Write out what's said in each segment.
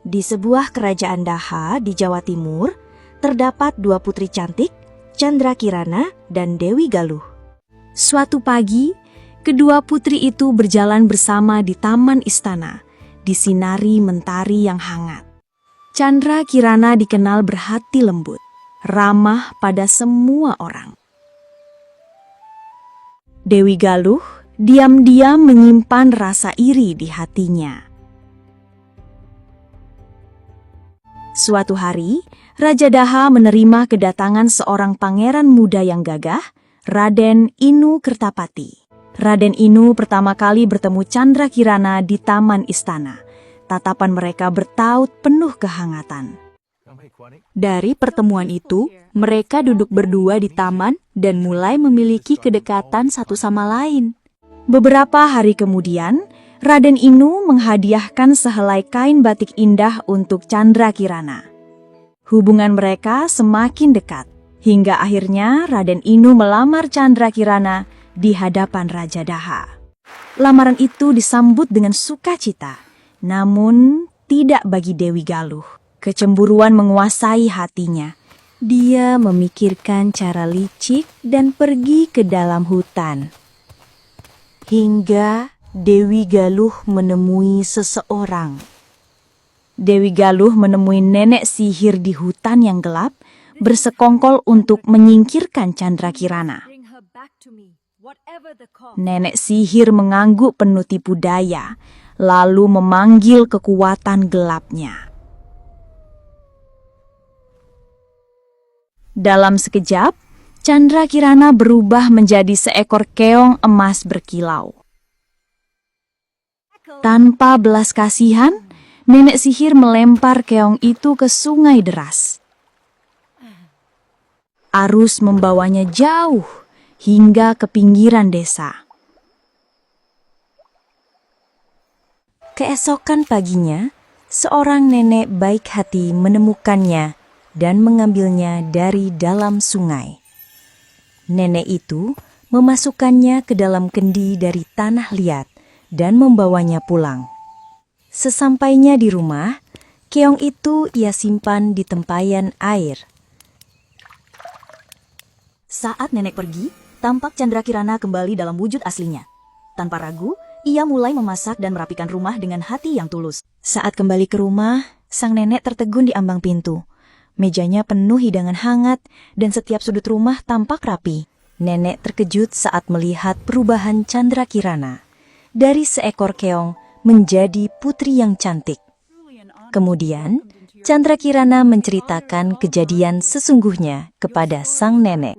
Di sebuah kerajaan Daha di Jawa Timur, terdapat dua putri cantik, Candrakirana dan Dewi Galuh. Suatu pagi, kedua putri itu berjalan bersama di taman istana, disinari mentari yang hangat. Candrakirana dikenal berhati lembut, ramah pada semua orang. Dewi Galuh diam-diam menyimpan rasa iri di hatinya. Suatu hari, Raja Daha menerima kedatangan seorang pangeran muda yang gagah, Raden Inu Kertapati. Raden Inu pertama kali bertemu Candrakirana di taman istana. Tatapan mereka bertaut penuh kehangatan. Dari pertemuan itu, mereka duduk berdua di taman dan mulai memiliki kedekatan satu sama lain. Beberapa hari kemudian, Raden Inu menghadiahkan sehelai kain batik indah untuk Candrakirana. Hubungan mereka semakin dekat, hingga akhirnya Raden Inu melamar Candrakirana di hadapan Raja Daha. Lamaran itu disambut dengan sukacita, namun tidak bagi Dewi Galuh. Kecemburuan menguasai hatinya. Dia memikirkan cara licik dan pergi ke dalam hutan. Hingga Dewi Galuh menemui seseorang. Dewi Galuh menemui nenek sihir di hutan yang gelap, bersekongkol untuk menyingkirkan Candrakirana. Nenek sihir mengangguk penuh tipu daya, lalu memanggil kekuatan gelapnya. Dalam sekejap, Candrakirana berubah menjadi seekor keong emas berkilau. Tanpa belas kasihan, nenek sihir melempar keong itu ke sungai deras. Arus membawanya jauh hingga ke pinggiran desa. Keesokan paginya, seorang nenek baik hati menemukannya dan mengambilnya dari dalam sungai. Nenek itu memasukkannya ke dalam kendi dari tanah liat dan membawanya pulang. Sesampainya di rumah, keong itu ia simpan di tempayan air. Saat nenek pergi, tampak Candrakirana kembali dalam wujud aslinya. Tanpa ragu, ia mulai memasak dan merapikan rumah dengan hati yang tulus. Saat kembali ke rumah, sang nenek tertegun di ambang pintu. Mejanya penuh hidangan hangat dan setiap sudut rumah tampak rapi. Nenek terkejut saat melihat perubahan Candrakirana dari seekor keong menjadi putri yang cantik. Kemudian, Candrakirana menceritakan kejadian sesungguhnya kepada sang nenek.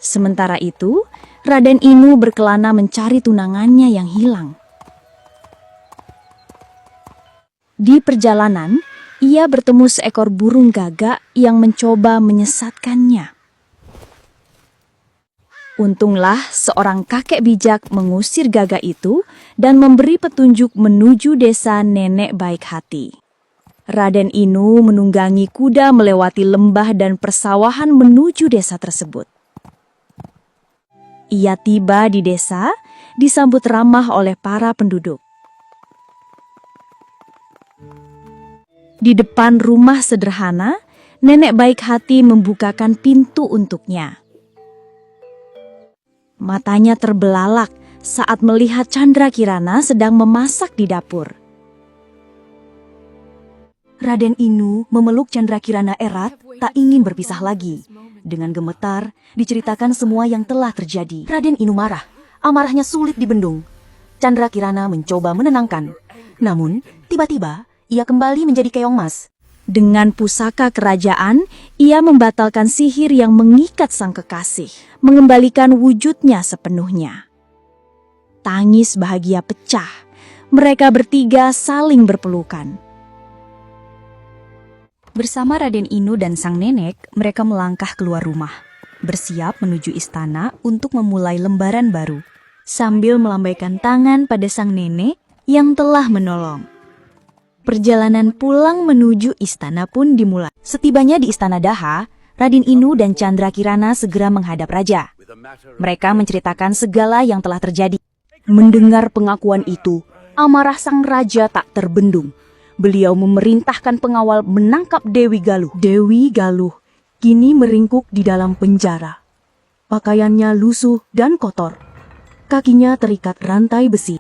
Sementara itu, Raden Inu berkelana mencari tunangannya yang hilang. Di perjalanan, ia bertemu seekor burung gagak yang mencoba menyesatkannya. Untunglah seorang kakek bijak mengusir gagak itu dan memberi petunjuk menuju desa nenek baik hati. Raden Inu menunggangi kuda melewati lembah dan persawahan menuju desa tersebut. Ia tiba di desa, disambut ramah oleh para penduduk. Di depan rumah sederhana, nenek baik hati membukakan pintu untuknya. Matanya terbelalak saat melihat Candrakirana sedang memasak di dapur. Raden Inu memeluk Candrakirana erat, tak ingin berpisah lagi. Dengan gemetar, diceritakan semua yang telah terjadi. Raden Inu marah. Amarahnya sulit dibendung. Candrakirana mencoba menenangkan. Namun, tiba-tiba, ia kembali menjadi keong emas. Dengan pusaka kerajaan, ia membatalkan sihir yang mengikat sang kekasih, mengembalikan wujudnya sepenuhnya. Tangis bahagia pecah. Mereka bertiga saling berpelukan. Bersama Raden Inu dan sang nenek, mereka melangkah keluar rumah, bersiap menuju istana untuk memulai lembaran baru, sambil melambaikan tangan pada sang nenek yang telah menolong. Perjalanan pulang menuju istana pun dimulai. Setibanya di istana Daha, Raden Inu dan Candrakirana segera menghadap raja. Mereka menceritakan segala yang telah terjadi. Mendengar pengakuan itu, amarah sang raja tak terbendung. beliau memerintahkan pengawal menangkap Dewi Galuh. Dewi Galuh kini meringkuk di dalam penjara. Pakaiannya lusuh dan kotor. Kakinya terikat rantai besi.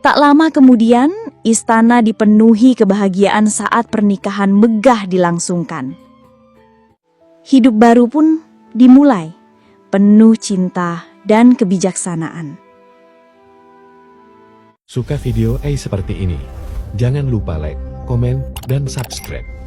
Tak lama kemudian, istana dipenuhi kebahagiaan saat pernikahan megah dilangsungkan. Hidup baru pun dimulai, penuh cinta dan kebijaksanaan. Suka video seperti ini? Jangan lupa like, komen, dan subscribe.